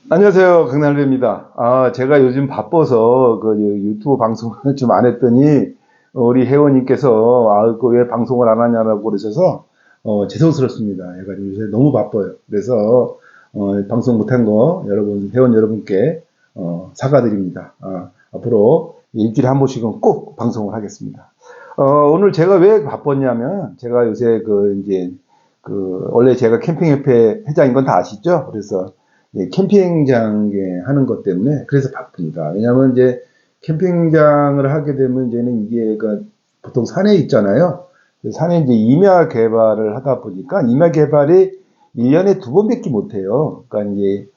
안녕하세요. 강남래입니다. 제가 요즘 바빠서 그 유튜브 방송을 좀 안 했더니 우리 회원님께서 왜 방송을 안 하냐고 그러셔서 죄송스럽습니다. 해가지고 요새 너무 바빠요. 그래서 방송 못한 거 여러분 회원 여러분께 사과드립니다. 앞으로 일주일에 한 번씩은 꼭 방송을 하겠습니다. 오늘 제가 왜 바빴냐면 제가 요새 원래 제가 캠핑협회 회장인 건 다 아시죠? 그래서 캠핑장에 하는 것 때문에 그래서 바쁩니다. 왜냐하면 이제 캠핑장을 하게 되면 이제는 이게 보통 산에 있잖아요. 산에 이제 임야 개발을 하다 보니까 임야 개발이 1년에 두 번밖에 못 해요. 그러니까 이제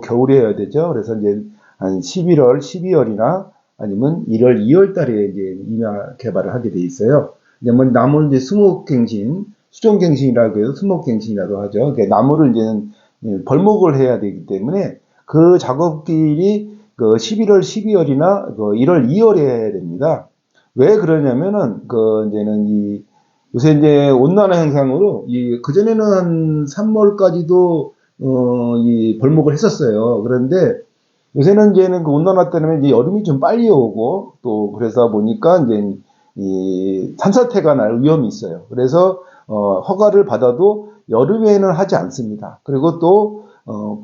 겨울에 해야 되죠. 그래서 이제 한 11월, 12월이나 아니면 1월, 2월 달에 이제 임야 개발을 하게 돼 있어요. 왜냐면 나무는 이제 수목갱신, 수종갱신이라고 해서 수목갱신이라고 하죠. 그러니까 나무를 이제는 벌목을 해야 되기 때문에 그 작업길이 11월, 12월이나 1월, 2월에 해야 됩니다. 왜 그러냐면은 요새 이제 온난화 현상으로 그전에는 한 3월까지도 이 벌목을 했었어요. 그런데 요새는 이제는 그 온난화 때문에 이제 여름이 좀 빨리 오고 또 그래서 보니까 이제 이 산사태가 날 위험이 있어요. 그래서 허가를 받아도 여름에는 하지 않습니다. 그리고 또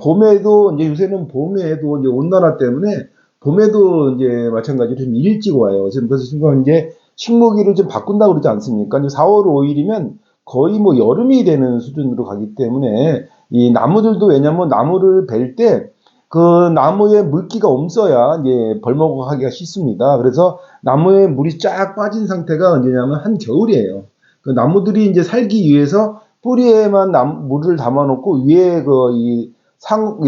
봄에도 이제 요새는 봄에도 이제 온난화 때문에 봄에도 이제 마찬가지로 좀 일찍 와요. 그래서 지금 이제 식목일을 좀 바꾼다고 그러지 않습니까? 이제 4월 5일이면 거의 뭐 여름이 되는 수준으로 가기 때문에 이 나무들도 왜냐면 나무를 벨 때 그 나무에 물기가 없어야 이제 벌목하기가 쉽습니다. 그래서 나무에 물이 쫙 빠진 상태가 언제냐면 한겨울이에요. 그 나무들이 이제 살기 위해서 뿌리에만 물을 담아놓고 위에 이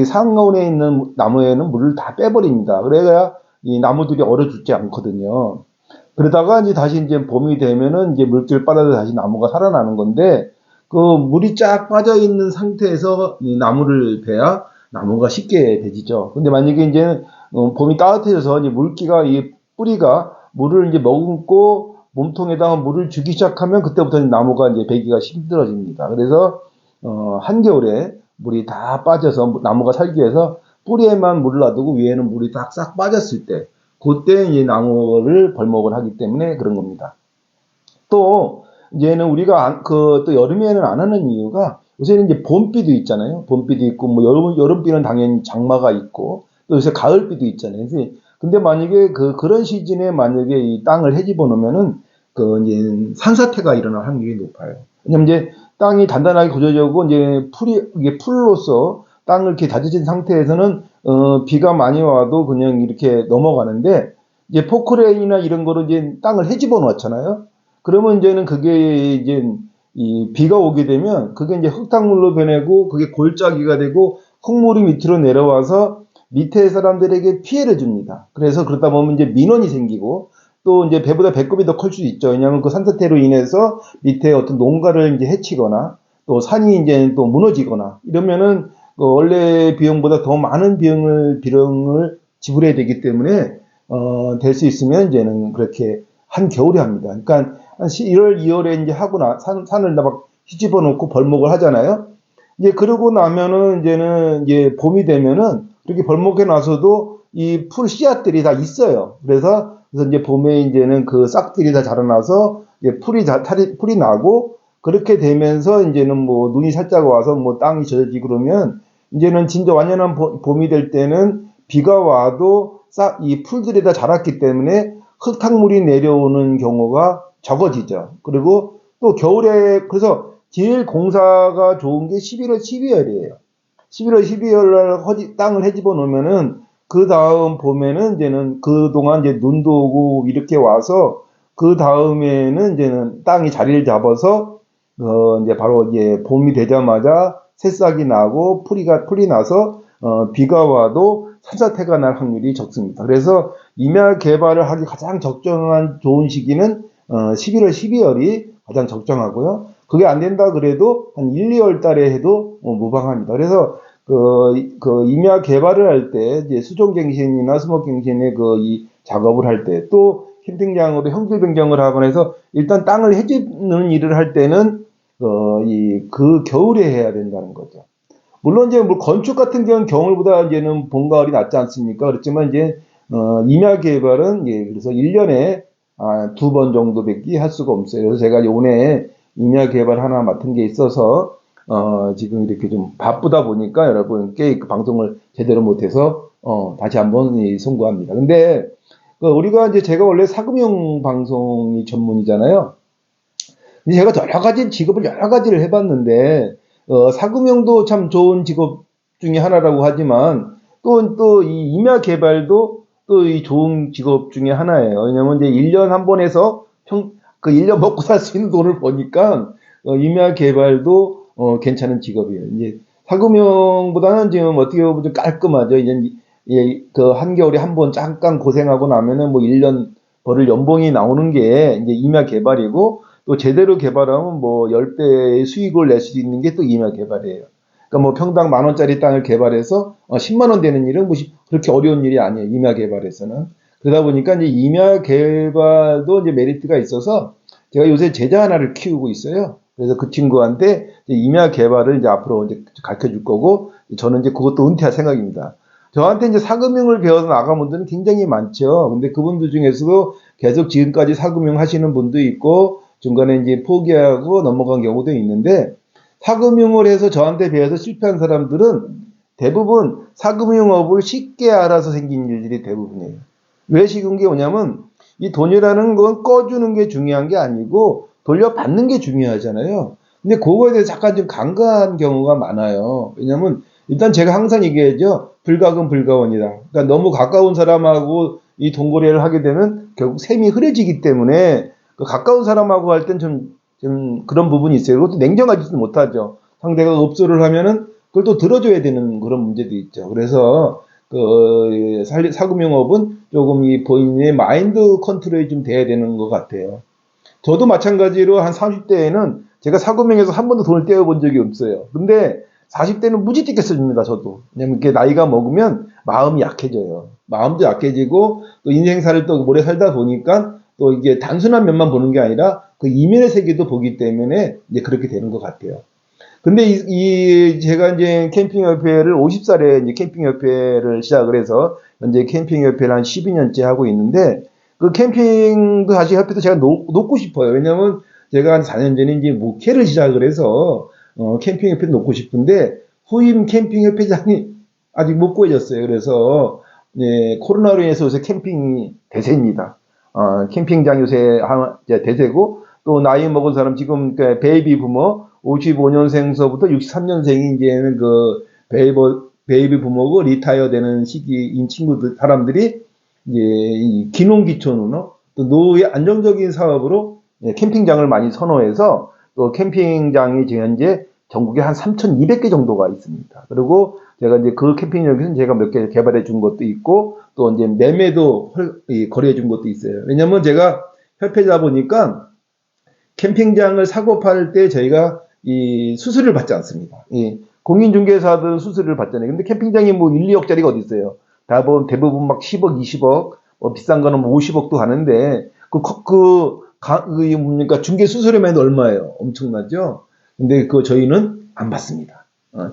상온에 있는 나무에는 물을 다 빼버립니다. 그래야 이 나무들이 얼어 죽지 않거든요. 그러다가 이제 다시 이제 봄이 되면은 이제 물기를 빨아서 다시 나무가 살아나는 건데 그 물이 쫙 빠져 있는 상태에서 이 나무를 베야 나무가 쉽게 되지죠. 근데 만약에 이제 봄이 따뜻해져서 이제 물기가 이 뿌리가 물을 이제 머금고 몸통에다가 물을 주기 시작하면 그때부터 나무가 이제 베기가 힘들어집니다. 그래서 한겨울에 물이 다 빠져서 나무가 살기 위해서 뿌리에만 물을 놔두고 위에는 물이 싹 빠졌을 때 그때 이제 나무를 벌목을 하기 때문에 그런 겁니다. 또 이제는 우리가 또 여름에는 안 하는 이유가 요새는 이제 봄비도 있잖아요. 봄비도 있고 뭐 여름비는 당연히 장마가 있고 또 요새 가을비도 있잖아요. 근데 만약에 그런 시즌에 만약에 이 땅을 헤집어 놓으면은 이제 산사태가 일어날 확률이 높아요. 왜냐면 이제 땅이 단단하게 고져져고 이제 이게 풀로서 땅을 이렇게 다져진 상태에서는 비가 많이 와도 그냥 이렇게 넘어가는데 이제 포크레인이나 이런 거로 이제 땅을 헤집어 놓았잖아요. 그러면 이제는 그게 이제 이 비가 오게 되면 그게 이제 흙탕물로 변하고 그게 골짜기가 되고 흙물이 밑으로 내려와서 밑에 사람들에게 피해를 줍니다. 그래서 그러다 보면 이제 민원이 생기고 또 이제 배보다 배꼽이 더 클 수 있죠. 왜냐하면 그 산사태로 인해서 밑에 어떤 농가를 이제 해치거나 또 산이 이제 또 무너지거나 이러면은 원래 비용보다 더 많은 비용을 지불해야 되기 때문에 될 수 있으면 이제는 그렇게 한겨울에 합니다. 그러니까 한 1월, 2월에 이제 산을 막 휘집어 놓고 벌목을 하잖아요. 이제 그러고 나면은 이제 봄이 되면은 그렇게 벌목해 놔서도 이 풀 씨앗들이 다 있어요. 그래서 이제 봄에 이제는 그 싹들이 다 자라나서 이제 풀이 나고 그렇게 되면서 이제는 뭐 눈이 살짝 와서 뭐 땅이 젖어지고 그러면 이제는 진짜 완연한 봄이 될 때는 비가 와도 이 풀들이 다 자랐기 때문에 흙탕물이 내려오는 경우가 적어지죠. 그리고 또 겨울에 그래서 제일 공사가 좋은 게 11월, 12월이에요. 11월, 12월 땅을 헤집어 놓으면은 그 다음 봄에는 이제는 그동안 이제 눈도 오고 이렇게 와서 그 다음에는 이제는 땅이 자리를 잡아서 이제 바로 이제 봄이 되자마자 새싹이 나고 풀이 나서 비가 와도 산사태가 날 확률이 적습니다. 그래서 임야 개발을 하기 가장 적정한 좋은 시기는 11월, 12월이 가장 적정하고요. 그게 안 된다 그래도 한 1, 2월 달에 해도 무방합니다. 그래서 임야 개발을 할 때 이제 수종갱신이나 수목갱신의 이 작업을 할 때 또 캠핑장으로 형질 변경을 하거나 해서 일단 땅을 헤집는 일을 할 때는 그 겨울에 해야 된다는 거죠. 물론 이제 뭐 건축 같은 경우는 겨울보다 이제는 봄, 가을이 낫지 않습니까? 그렇지만 이제, 임야 개발은, 예, 그래서 1년에, 두 번 정도밖에 할 수가 없어요. 그래서 제가 요번에 임야 개발 하나 맡은 게 있어서, 지금 이렇게 좀 바쁘다 보니까 여러분께 그 방송을 제대로 못해서, 다시 한번 송구합니다. 근데, 우리가 이제 제가 원래 사금융 방송이 전문이잖아요. 근데 제가 여러 가지 직업을 여러 가지를 해봤는데, 사금융도 참 좋은 직업 중에 하나라고 하지만, 또 이 임야 개발도 또 이 좋은 직업 중에 하나예요. 왜냐면 이제 1년 한 번 해서 그 1년 먹고 살 수 있는 돈을 버니까, 임야 개발도, 괜찮은 직업이에요. 이제 사금융보다는 지금 어떻게 보면 좀 깔끔하죠. 이제, 예, 그 한겨울에 한 번 잠깐 고생하고 나면은 뭐 1년 벌을 연봉이 나오는 게 이제 임야 개발이고, 또 제대로 개발하면 뭐 10배의 수익을 낼 수 있는 게 또 임야 개발이에요. 그러니까 뭐 평당 10,000원짜리 땅을 개발해서 10만 원 되는 일은 뭐 그렇게 어려운 일이 아니에요. 임야 개발에서는. 그러다 보니까 이제 임야 개발도 이제 메리트가 있어서 제가 요새 제자 하나를 키우고 있어요. 그래서 그 친구한테 이제 임야 개발을 이제 앞으로 이제 가르쳐 줄 거고, 저는 이제 그것도 은퇴할 생각입니다. 저한테 이제 사금융을 배워서 나간 분들은 굉장히 많죠. 근데 그분들 중에서도 계속 지금까지 사금융 하시는 분도 있고, 중간에 이제 포기하고 넘어간 경우도 있는데, 사금융을 해서 저한테 배워서 실패한 사람들은 대부분 사금융업을 쉽게 알아서 생긴 일들이 대부분이에요. 왜 쉬운 게 뭐냐면, 이 돈이라는 건 꺼주는 게 중요한 게 아니고 돌려받는 게 중요하잖아요. 근데 그거에 대해서 잠깐 좀 간과한 경우가 많아요. 왜냐면 일단 제가 항상 얘기하죠. 불가금 불가원이다. 그러니까 너무 가까운 사람하고 이 돈거래를 하게 되면 결국 셈이 흐려지기 때문에, 그 가까운 사람하고 할 땐 좀 그런 부분이 있어요. 그것도 냉정하지도 못하죠. 상대가 업소를 하면은 그걸 또 들어줘야 되는 그런 문제도 있죠. 그래서 그 사금융업은 조금 이 본인의 마인드 컨트롤이 좀 돼야 되는 것 같아요. 저도 마찬가지로 한 30대에는 제가 사금융에서 한 번도 돈을 떼어본 적이 없어요. 근데 40대는 무지 떼게 써줍니다, 저도. 왜냐면 이렇게 나이가 먹으면 마음이 약해져요. 마음도 약해지고, 또 인생사를 또 오래 살다 보니까 또 이게 단순한 면만 보는 게 아니라 그 이면의 세계도 보기 때문에 이제 그렇게 되는 것 같아요. 근데 제가 이제 캠핑협회를 50살에 이제 캠핑협회를 시작을 해서 현재 캠핑협회를 한 12년째 하고 있는데, 그 캠핑도 사실 협회도 제가 놓고 싶어요. 왜냐면 제가 한 4년 전에 이제 목회를 시작을 해서 캠핑협회도 놓고 싶은데 후임 캠핑협회장이 아직 못 구해졌어요. 그래서 예, 코로나로 인해서 요새 캠핑이 대세입니다. 캠핑장 요새 대세고, 또 나이 먹은 사람 지금 그 베이비 부모 55년생서부터 63년생이 이제는 그 베이비 부모고 리타이어 되는 시기인 친구들, 사람들이 이제 이 기농기촌으로 또 노후의 안정적인 사업으로 캠핑장을 많이 선호해서, 또 캠핑장이 지금 현재 전국에 한 3,200개 정도가 있습니다. 그리고 제가 이제 그 캠핑장에서 제가 몇 개 개발해 준 것도 있고, 또 이제 매매도 거래해 준 것도 있어요. 왜냐면 제가 협회다 보니까 캠핑장을 사고 팔 때 저희가 이 수수료를 받지 않습니다. 공인중개사들은 수수료를 받잖아요. 근데 캠핑장이 뭐 1, 2억짜리가 어디 있어요? 대부분 막 10억, 20억, 비싼 거는 뭐 50억도 하는데, 뭡니까? 중개 수수료만 해도 얼마예요? 엄청나죠? 근데 그거 저희는 안 받습니다.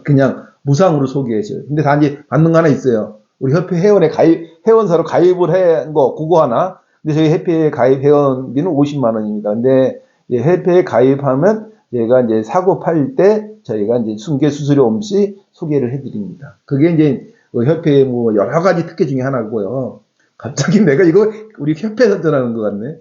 그냥 무상으로 소개해줘요. 근데 단지 받는 거 하나 있어요. 우리 협회 회원사로 가입을 한 거, 그거 하나. 근데 저희 협회 가입 회원비는 50만 원입니다. 근데 협회에 가입하면 제가 이제 사고 팔 때 저희가 이제 중개 수수료 없이 소개를 해드립니다. 그게 이제 협회의 뭐 여러 가지 특혜 중에 하나고요. 갑자기 내가 이거 우리 협회 선전하는 것 같네.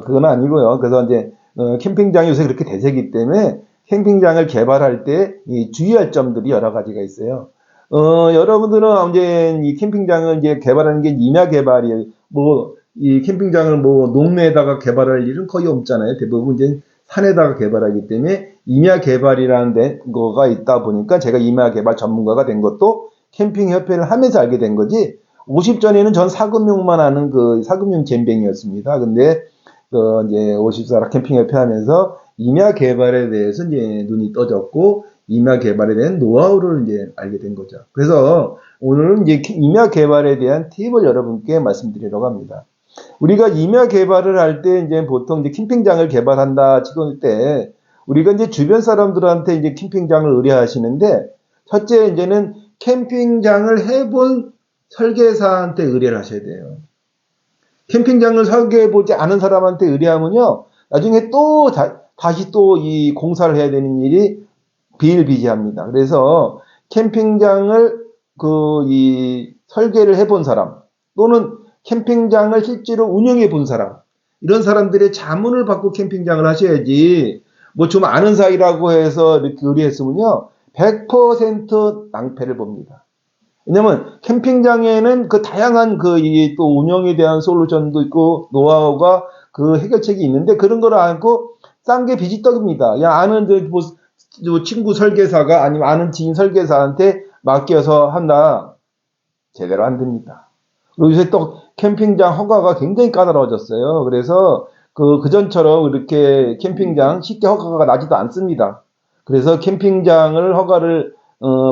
그건 아니고요. 그래서 이제 캠핑장이 요새 그렇게 대세기 때문에 캠핑장을 개발할 때 주의할 점들이 여러 가지가 있어요. 여러분들은 이제 이 캠핑장을 이제 개발하는 게 임야 개발이에요. 뭐 이 캠핑장을 뭐 농내에다가 개발할 일은 거의 없잖아요. 대부분 이제 산에다가 개발하기 때문에 임야 개발이라는 거가 있다 보니까 제가 임야 개발 전문가가 된 것도 캠핑 협회를 하면서 알게 된 거지. 50전에는 전 사금융만 하는 그 사금융 잼뱅이였습니다. 근데 이제 50살 캠핑 협회 하면서 임야 개발에 대해서 이제 눈이 떠졌고, 임야 개발에 대한 노하우를 이제 알게 된 거죠. 그래서 오늘은 이제 임야 개발에 대한 팁을 여러분께 말씀드리려고 합니다. 우리가 임야 개발을 할 때 이제 보통 이제 캠핑장을 개발한다 찍을 때 우리가 이제 주변 사람들한테 이제 캠핑장을 의뢰하시는데, 첫째, 이제는 캠핑장을 해본 설계사한테 의뢰를 하셔야 돼요. 캠핑장을 설계해보지 않은 사람한테 의뢰하면요, 나중에 또 다시 또 이 공사를 해야 되는 일이 비일비재합니다. 그래서 캠핑장을 이 설계를 해본 사람, 또는 캠핑장을 실제로 운영해 본 사람, 이런 사람들의 자문을 받고 캠핑장을 하셔야지, 뭐 좀 아는 사이라고 해서 이렇게 의뢰했으면요, 100% 낭패를 봅니다. 왜냐면 캠핑장에는 그 다양한 이 또 운영에 대한 솔루션도 있고 노하우가 그 해결책이 있는데, 그런 걸 알고 싼 게 비지떡입니다. 야, 아는 뭐 친구 설계사가 아니면 아는 지인 설계사한테 맡겨서 한다. 제대로 안 됩니다. 그리고 요새 또 캠핑장 허가가 굉장히 까다로워졌어요. 그래서 그전처럼 이렇게 캠핑장 쉽게 허가가 나지도 않습니다. 그래서 캠핑장을 허가를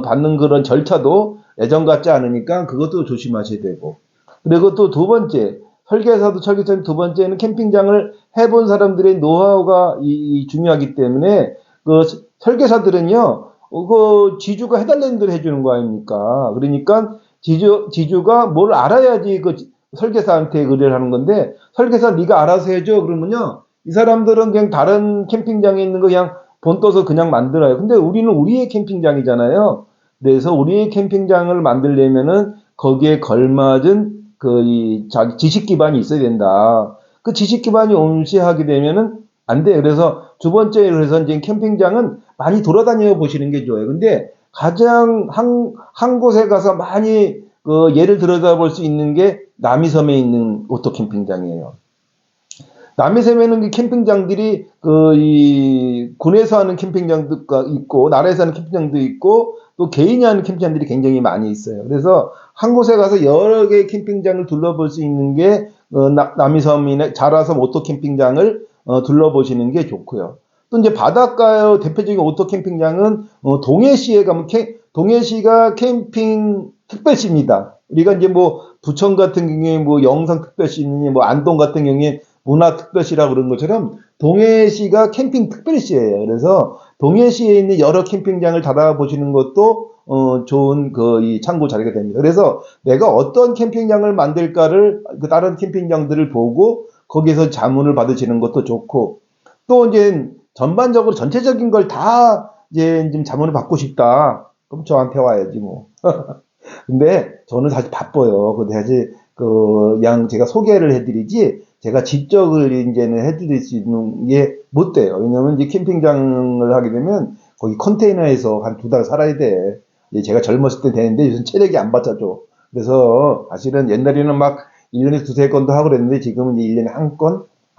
받는 그런 절차도 예전 같지 않으니까 그것도 조심하셔야 되고. 그리고 또 두 번째, 설계사도 설계사는 두 번째는 캠핑장을 해본 사람들의 노하우가 중요하기 때문에 설계사들은요, 지주가 해달라는 대로 해주는 거 아닙니까? 그러니까 지주가 뭘 알아야지 설계사한테 의뢰를 하는 건데, 설계사 네가 알아서 해줘 그러면요, 이 사람들은 그냥 다른 캠핑장에 있는 거 그냥 본 떠서 그냥 만들어요. 근데 우리는 우리의 캠핑장이잖아요. 그래서 우리의 캠핑장을 만들려면은 거기에 걸맞은 자기 지식 기반이 있어야 된다. 그 지식 기반이 온시하게 되면은 안 돼요. 그래서 두 번째, 그래서 이제 캠핑장은 많이 돌아다녀 보시는 게 좋아요. 근데 가장 한 곳에 가서 많이 예를 들여다볼 수 있는 게 남이섬에 있는 오토 캠핑장이에요. 남이섬에는 캠핑장들이 이 군에서 하는 캠핑장도 있고 나라에서 하는 캠핑장도 있고 또 개인이 하는 캠핑장들이 굉장히 많이 있어요. 그래서 한 곳에 가서 여러 개의 캠핑장을 둘러볼 수 있는 게 남이섬이나 자라섬 오토 캠핑장을 둘러보시는 게 좋고요. 또 이제 바닷가의 대표적인 오토 캠핑장은 동해시에 가면 동해시가 캠핑 특별시입니다. 우리가 이제 뭐 부천 같은 경우에 뭐 영상 특별시니 뭐 안동 같은 경우에 문화 특별시라고 그런 것처럼 동해시가 캠핑 특별시예요. 그래서 동해시에 있는 여러 캠핑장을 달아보시는 것도 좋은 이 참고 자료가 됩니다. 그래서 내가 어떤 캠핑장을 만들까를 다른 캠핑장들을 보고 거기에서 자문을 받으시는 것도 좋고, 또 이제 전반적으로 전체적인 걸 다 이제 좀 자문을 받고 싶다. 그럼 저한테 와야지 뭐. 근데 저는 사실 바빠요. 사실 그냥 제가 소개를 해드리지 제가 직접을 이제는 해드릴 수 있는 게 못 돼요. 왜냐면 이제 캠핑장을 하게 되면 거기 컨테이너에서 한 2달 살아야 돼. 제가 젊었을 때 되는데 요즘 체력이 안 받쳐줘. 그래서 사실은 옛날에는 막 1년에 2-3건도 하고 그랬는데 지금은 이제 1년에 한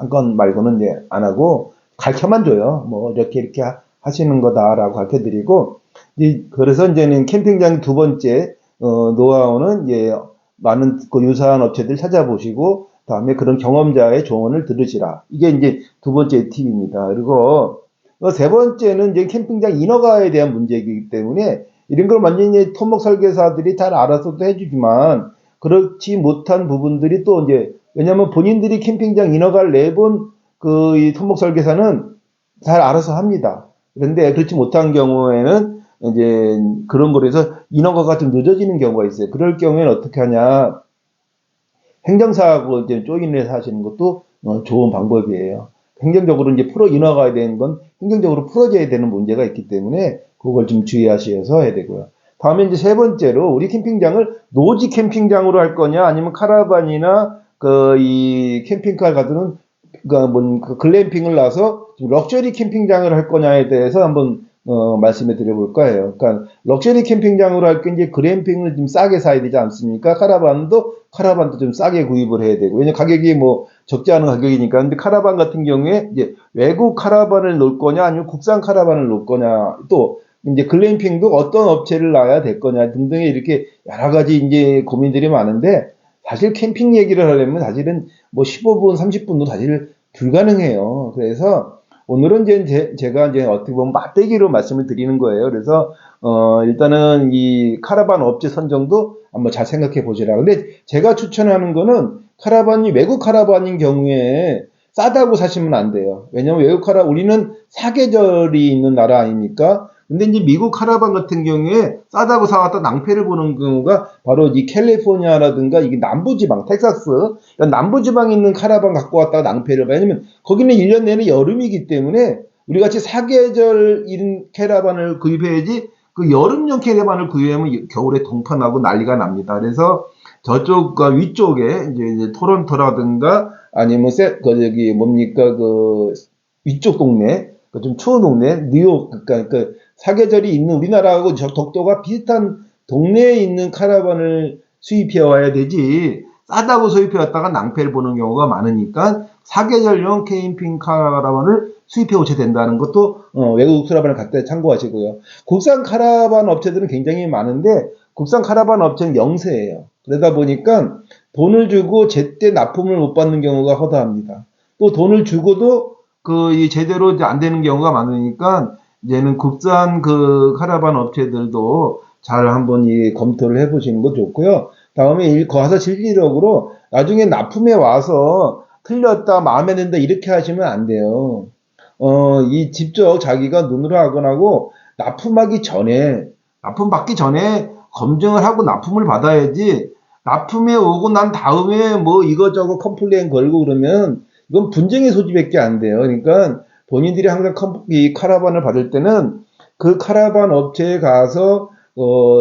건 말고는 이제 안 하고 가르쳐만 줘요. 뭐 이렇게 하시는 거다라고 가르쳐 드리고, 그래서 이제는 캠핑장 두 번째 노하우는 이제 많은 유사한 업체들 찾아보시고 다음에 그런 경험자의 조언을 들으시라. 이게 이제 두 번째 팁입니다. 그리고 세 번째는 이제 캠핑장 인허가에 대한 문제이기 때문에 이런 걸 완전히 토목 설계사들이 잘 알아서도 해주지만 그렇지 못한 부분들이 또 이제, 왜냐하면 본인들이 캠핑장 인허가를 내본 이 토목 설계사는 잘 알아서 합니다. 그런데 그렇지 못한 경우에는 이제 그런 거로 해서 인허가가 좀 늦어지는 경우가 있어요. 그럴 경우에는 어떻게 하냐. 행정사하고 이제 조인해서 하시는 것도 좋은 방법이에요. 행정적으로 이제 인허가에 대한 건 행정적으로 풀어져야 되는 문제가 있기 때문에 그걸 좀 주의하셔서 해야 되고요. 다음에 이제 세 번째로 우리 캠핑장을 노지 캠핑장으로 할 거냐 아니면 카라반이나 이 캠핑카 같은 글램핑을 놔서 럭셔리 캠핑장을 할 거냐에 대해서 한번 말씀해 드려볼 거예요. 그러니까 럭셔리 캠핑장으로 할 게 이제 글램핑을 좀 싸게 사야 되지 않습니까? 카라반도 좀 싸게 구입을 해야 되고, 왜냐면 가격이 뭐 적지 않은 가격이니까. 근데 카라반 같은 경우에 이제 외국 카라반을 놓을 거냐 아니면 국산 카라반을 놓을 거냐, 또 이제 글램핑도 어떤 업체를 놔야 될 거냐 등등의 이렇게 여러 가지 이제 고민들이 많은데, 사실 캠핑 얘기를 하려면 사실은 뭐 15분, 30분도 사실 불가능해요. 그래서 오늘은 이제 제가 이제 어떻게 보면 맛배기로 말씀을 드리는 거예요. 그래서 일단은 이 카라반 업체 선정도 한번 잘 생각해 보시라. 근데 제가 추천하는 거는 외국 카라반인 경우에 싸다고 사시면 안 돼요. 왜냐면 우리는 사계절이 있는 나라 아닙니까? 근데 이제 미국 카라반 같은 경우에 싸다고 사왔다 낭패를 보는 경우가 바로 이 캘리포니아라든가 이게 남부지방, 텍사스, 이런 남부지방에 있는 카라반 갖고 왔다가 낭패를 봐요. 왜냐면 거기는 1년 내내 여름이기 때문에 우리 같이 사계절인 캐러반을 구입해야지 그 여름용 캐러반을 구입하면 겨울에 동판하고 난리가 납니다. 그래서 저쪽과 위쪽에 이제 토론토라든가 아니면 저기 뭡니까 그 위쪽 동네 그 좀 추운 동네 뉴욕 그러니까 사계절이 있는 우리나라하고 독도가 비슷한 동네에 있는 카라반을 수입해 와야 되지 싸다고 수입해 왔다가 낭패를 보는 경우가 많으니까 사계절용 캠핑 카라반을 수입해 오셔야 된다는 것도 외국 카라반을 갖다 참고하시고요. 국산 카라반 업체들은 굉장히 많은데 국산 카라반 업체는 영세예요. 그러다 보니까 돈을 주고 제때 납품을 못 받는 경우가 허다합니다. 또 돈을 주고도 제대로 이제 안 되는 경우가 많으니까 이제는 국산 그 카라반 업체들도 잘 한번 검토를 해보시는 거 좋고요. 다음에 가서 실질적으로 나중에 납품해 와서 틀렸다 마음에 든다 이렇게 하시면 안 돼요. 직접 자기가 눈으로 하거나고 납품 받기 전에 검증을 하고 납품을 받아야지 납품해 오고 난 다음에 뭐 이것저것 컴플레인 걸고 그러면 이건 분쟁의 소지밖에 안 돼요. 그러니까 본인들이 항상 이 카라반을 받을 때는 그 카라반 업체에 가서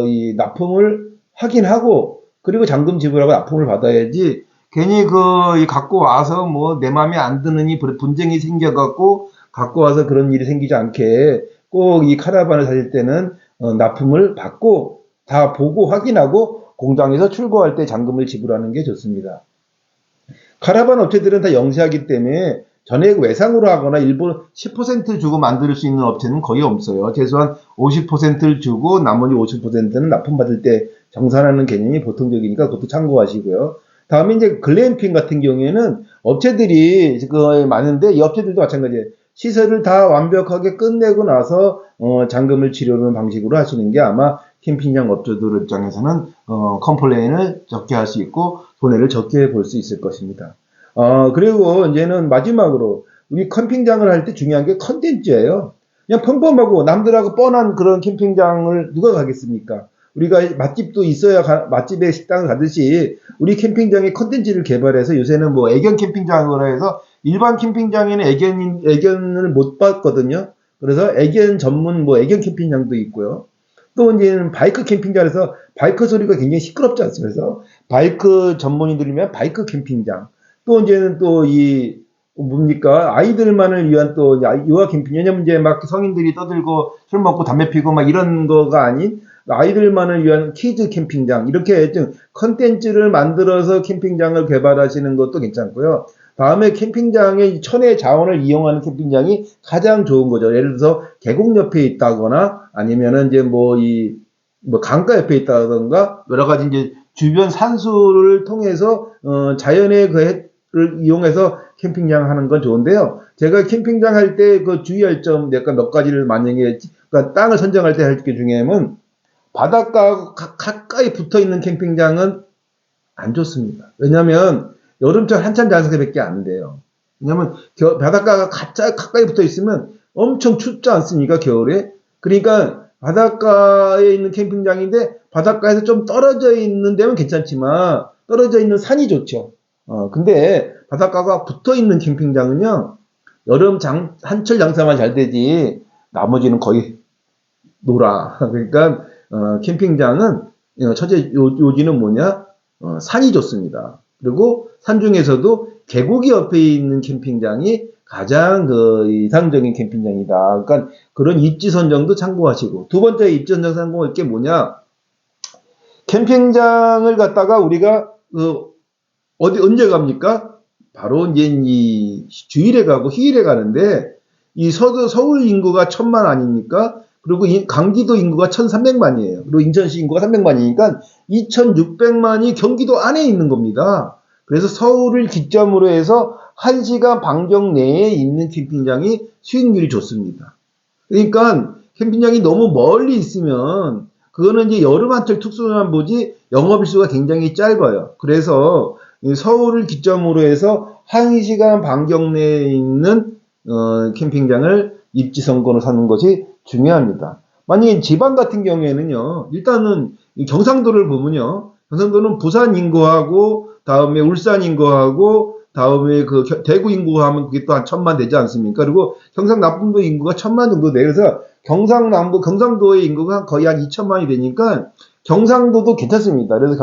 이 납품을 확인하고 그리고 잔금 지불하고 납품을 받아야지 괜히 갖고 와서 뭐 내 마음에 안 드느니 분쟁이 생겨갖고 갖고 와서 그런 일이 생기지 않게 꼭 이 카라반을 사실 때는 납품을 받고 다 보고 확인하고 공장에서 출고할 때 잔금을 지불하는 게 좋습니다. 카라반 업체들은 다 영세하기 때문에 전액 외상으로 하거나 일부 10% 주고 만들 수 있는 업체는 거의 없어요. 최소한 50%를 주고 나머지 50%는 납품받을 때 정산하는 개념이 보통적이니까 그것도 참고하시고요. 다음에 이제 글램핑 같은 경우에는 업체들이 많은데 이 업체들도 마찬가지예요. 시설을 다 완벽하게 끝내고 나서 잔금을 치르는 방식으로 하시는 게 아마 캠핑장 업주들 입장에서는 컴플레인을 적게 할 수 있고 손해를 적게 볼 수 있을 것입니다. 그리고 이제는 마지막으로 우리 캠핑장을 할 때 중요한 게 컨텐츠예요. 그냥 평범하고 남들하고 뻔한 그런 캠핑장을 누가 가겠습니까? 우리가 맛집도 있어야 맛집에 식당을 가듯이 우리 캠핑장에 컨텐츠를 개발해서 요새는 뭐 애견 캠핑장으로 해서 일반 캠핑장에는 애견을 못 봤거든요. 그래서 애견 전문 애견 캠핑장도 있고요. 또 이제는 바이크 캠핑장에서 바이크 소리가 굉장히 시끄럽지 않습니까? 그래서 바이크 전문인들이면 바이크 캠핑장. 또 이제는 아이들만을 위한 또 유아 캠핑. 왜냐면 이제 막 성인들이 떠들고 술 먹고 담배 피고 막 이런 거가 아닌 아이들만을 위한 키즈 캠핑장. 이렇게 좀 컨텐츠를 만들어서 캠핑장을 개발하시는 것도 괜찮고요. 다음에 캠핑장의 천혜의 자원을 이용하는 캠핑장이 가장 좋은 거죠. 예를 들어서 계곡 옆에 있다거나 아니면은 이제 강가 옆에 있다던가 여러 가지 이제 주변 산수를 통해서 자연의 를 이용해서 캠핑장 하는 건 좋은데요. 제가 캠핑장 할 때 주의할 점 몇 가지를 만약에 그러니까 땅을 선정할 때 할 게 중요하면 바닷가 가까이 붙어 있는 캠핑장은 안 좋습니다. 왜냐하면 여름철 한참 장사밖에 안 돼요. 왜냐면 바닷가가 가까이 붙어 있으면 엄청 춥지 않습니까, 겨울에? 그러니까 바닷가에 있는 캠핑장인데 바닷가에서 좀 떨어져 있는 데면 괜찮지만 떨어져 있는 산이 좋죠. 근데 바닷가가 붙어 있는 캠핑장은요, 한철 장사만 잘 되지 나머지는 거의 놀아. 그러니까 캠핑장은 요지는 뭐냐? 산이 좋습니다. 그리고 산 중에서도 계곡이 옆에 있는 캠핑장이 가장 이상적인 캠핑장이다. 그러니까 그런 입지 선정도 참고하시고. 두 번째 입지 선정 참고할 게 뭐냐? 캠핑장을 갖다가 우리가 언제 갑니까? 바로 이제 이 주일에 가고 휴일에 가는데 이 서울 인구가 1000만 아닙니까? 그리고 강기도 인구가 1300만이에요. 그리고 인천시 인구가 300만이니까 2600만이 경기도 안에 있는 겁니다. 그래서 서울을 기점으로 해서 1시간 반경 내에 있는 캠핑장이 수익률이 좋습니다. 그러니까 캠핑장이 너무 멀리 있으면 그거는 이제 여름 한철 특수만 보지 영업일수가 굉장히 짧아요. 그래서 서울을 기점으로 해서 1시간 반경 내에 있는 캠핑장을 입지 선거로 사는 것이 중요합니다. 만약에 지방 같은 경우에는요, 일단은 이 경상도를 보면요, 경상도는 부산 인구하고, 다음에 울산 인구하고, 다음에 그 대구 인구 하면 그게 또 한 1000만 되지 않습니까? 그리고 경상남도 인구가 1000만 정도 돼요. 그래서 경상도의 인구가 거의 한 2000만이 되니까 경상도도 괜찮습니다. 그래서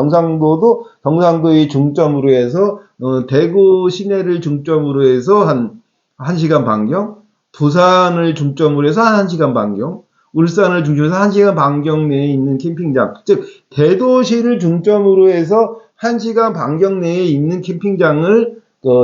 경상도의 중점으로 해서 대구 시내를 중점으로 해서 한 1시간 반경, 부산을 중점으로 해서 한 1시간 반경, 울산을 중심으로 해서 1시간 반경 내에 있는 캠핑장, 즉 대도시를 중점으로 해서 1시간 반경 내에 있는 캠핑장을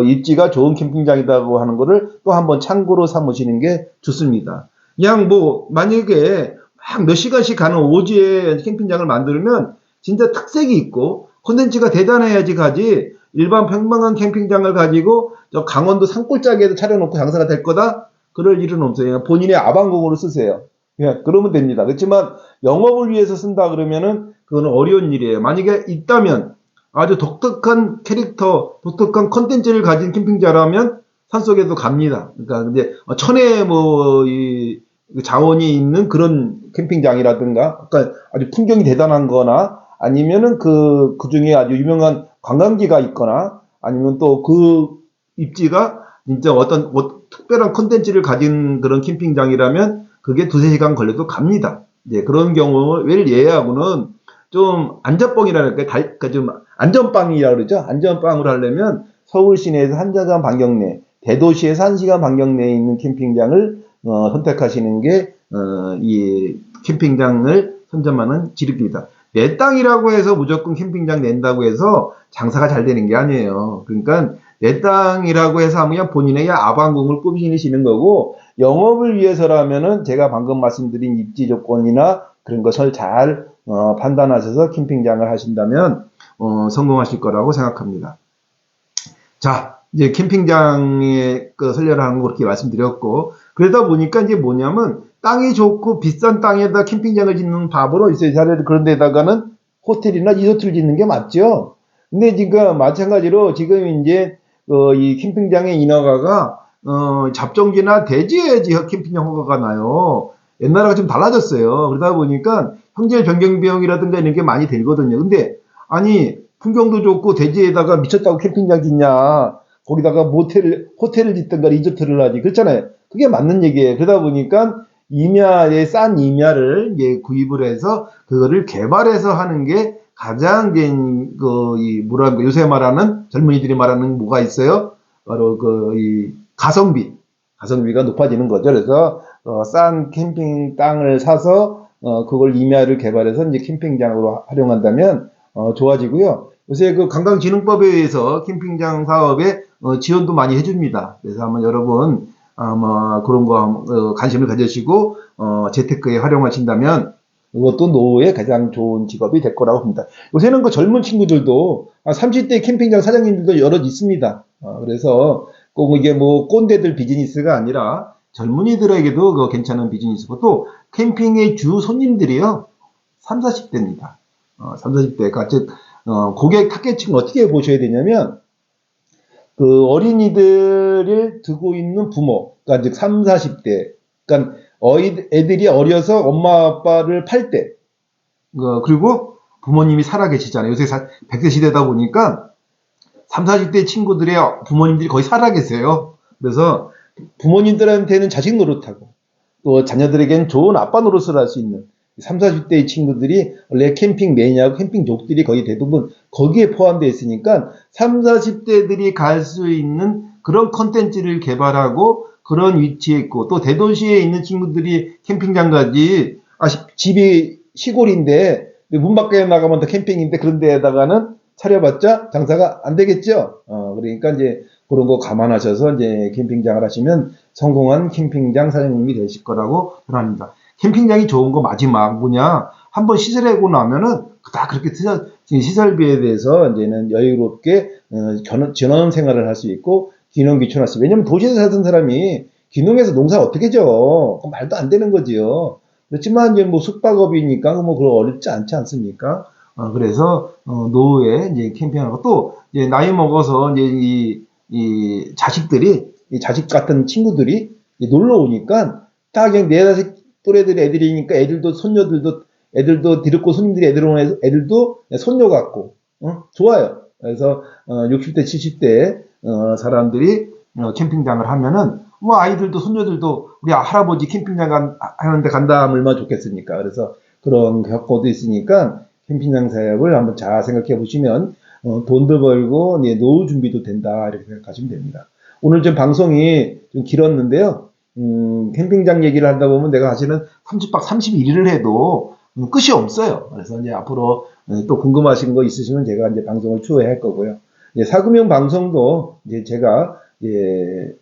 입지가 좋은 캠핑장이라고 하는 것을 또 한번 참고로 삼으시는 게 좋습니다. 그냥 뭐 만약에 막 몇 시간씩 가는 오지에 캠핑장을 만들면 진짜 특색이 있고 콘텐츠가 대단해야지 가지, 일반 평범한 캠핑장을 가지고 저 강원도 산골짜기에도 차려놓고 장사가 될 거다? 그럴 일은 없어요. 본인의 아방공으로 쓰세요. 그냥 그러면 됩니다. 그렇지만 영업을 위해서 쓴다 그러면은 그거는 어려운 일이에요. 만약에 있다면 아주 독특한 캐릭터, 독특한 콘텐츠를 가진 캠핑장이라면 산속에도 갑니다. 그러니까 이제 천혜 이 자원이 있는 그런 캠핑장이라든가, 그러니까 아주 풍경이 대단한 거나, 아니면은 그 중에 아주 유명한 관광지가 있거나, 아니면 또 그 입지가 진짜 어떤 특별한 콘텐츠를 가진 그런 캠핑장이라면 그게 2~3시간 걸려도 갑니다. 이제 그런 경우를 예외하고는 좀 안전빵이라는 그러니까 좀 안전빵이라고 그러죠. 안전빵으로 하려면 서울 시내에서 1시간 반경 내, 대도시에서 1시간 반경 내에 있는 캠핑장을 선택하시는 게 이 캠핑장을 선점하는 지름길이다. 내 땅이라고 해서 무조건 캠핑장 낸다고 해서 장사가 잘 되는 게 아니에요. 그러니까 내 땅이라고 해서 그냥 본인의 아방궁을 꾸미시는 거고, 영업을 위해서라면은 제가 방금 말씀드린 입지 조건이나 그런 것을 잘 판단하셔서 캠핑장을 하신다면 성공하실 거라고 생각합니다. 자, 이제 캠핑장의 그 설례라는 거 그렇게 말씀드렸고, 그러다 보니까 이제 뭐냐면 땅이 좋고 비싼 땅에다 캠핑장을 짓는 바보로 있어요. 그런 데다가는 호텔이나 리조트를 짓는 게 맞죠. 근데 지금 마찬가지로 지금 이제 이 캠핑장의 인허가가 잡종지나 대지에 캠핑장 허가가 나요. 옛날하고 좀 달라졌어요. 그러다 보니까 형질 변경 비용이라든가 이런 게 많이 들거든요. 근데 아니 풍경도 좋고 대지에다가 미쳤다고 캠핑장 짓냐? 거기다가 호텔을 짓든가 리조트를 하지. 그렇잖아요. 그게 맞는 얘기예요. 그러다 보니까 싼 임야를 구입을 해서 그거를 개발해서 하는 게 가장 요새 말하는 젊은이들이 말하는 뭐가 있어요? 바로 이 가성비가 높아지는 거죠. 그래서 싼 캠핑 땅을 사서 그걸 임야를 개발해서 이제 캠핑장으로 활용한다면 좋아지고요. 요새 그 관광진흥법에 의해서 캠핑장 사업에 지원도 많이 해줍니다. 그래서 한번 여러분 아마 그런 거 관심을 가지시고 재테크에 활용하신다면 이것도 노후에 가장 좋은 직업이 될 거라고 봅니다. 요새는 그 젊은 친구들도 30대 캠핑장 사장님들도 여럿 있습니다. 그래서 꼭 이게 뭐 꼰대들 비즈니스가 아니라 젊은이들에게도 그 괜찮은 비즈니스고, 또 캠핑의 주 손님들이요 30, 40대입니다. 30, 40대가 즉 고객 타겟층 어떻게 보셔야 되냐면 그 어린이들을 두고 있는 부모, 그러니까 즉 30, 40대, 그러니까 애들이 어려서 엄마 아빠를 팔 때, 그리고 부모님이 살아계시잖아요. 요새 100세 시대다 보니까 30, 40대 친구들의 부모님들이 거의 살아계세요. 그래서 부모님들한테는 자식 노릇하고 또 자녀들에게는 좋은 아빠 노릇을 할 수 있는 30, 40대의 친구들이 원래 캠핑 매니아고 캠핑족들이 거의 대부분 거기에 포함되어 있으니까 30, 40대들이 갈 수 있는 그런 컨텐츠를 개발하고 그런 위치에 있고, 또 대도시에 있는 친구들이 캠핑장 가지, 집이 시골인데 문 밖에 나가면 더 캠핑인데 그런 데에다가는 차려봤자 장사가 안 되겠죠. 그러니까 이제 그런 거 감안하셔서 이제 캠핑장을 하시면 성공한 캠핑장 사장님이 되실 거라고 생각합니다. 캠핑장이 좋은 거 마지막 뭐냐, 한번 시설하고 나면은 다 그렇게 시설비에 대해서 이제는 여유롭게 전원 생활을 할 수 있고 귀농 귀촌할 수 있고, 왜냐면 도시에서 살던 사람이 귀농해서 농사 어떻게 져? 말도 안 되는 거지요. 그렇지만 이제 뭐 숙박업이니까 뭐 그런 어렵지 않지 않습니까? 그래서 노후에 이제 캠핑하고, 또 이제 나이 먹어서 이제 이 자식 같은 친구들이 놀러 오니까 딱 그냥 4, 또래들 애들이니까 애들도 손녀들도 애들도 드럽고 손님들이 애들 오면 애들도 손녀 같고 좋아요. 그래서 60대 70대 사람들이 캠핑장을 하면은 뭐 아이들도 손녀들도 우리 할아버지 캠핑장 하는데 간다 하면 얼마나 좋겠습니까? 그래서 그런 효과도 있으니까 캠핑장 사업을 한번 잘 생각해 보시면 돈도 벌고 노후 준비도 된다 이렇게 생각하시면 됩니다. 오늘 좀 방송이 좀 길었는데요. 캠핑장 얘기를 하다 보면 내가 사실은 30박 31일을 해도 끝이 없어요. 그래서 이제 앞으로 또 궁금하신 거 있으시면 제가 이제 방송을 추후에 할 거고요. 이제 사금융 방송도 이제 제가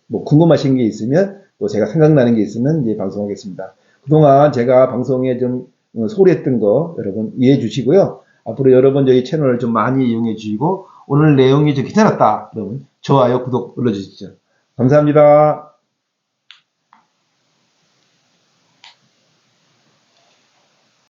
뭐 궁금하신 게 있으면 또 제가 생각나는 게 있으면 이제 방송하겠습니다. 그동안 제가 방송에 좀 소홀했던 거 여러분 이해해 주시고요. 앞으로 여러분 저희 채널을 좀 많이 이용해 주시고 오늘 내용이 좀 괜찮았다. 그러면 좋아요, 구독 눌러주시죠. 감사합니다.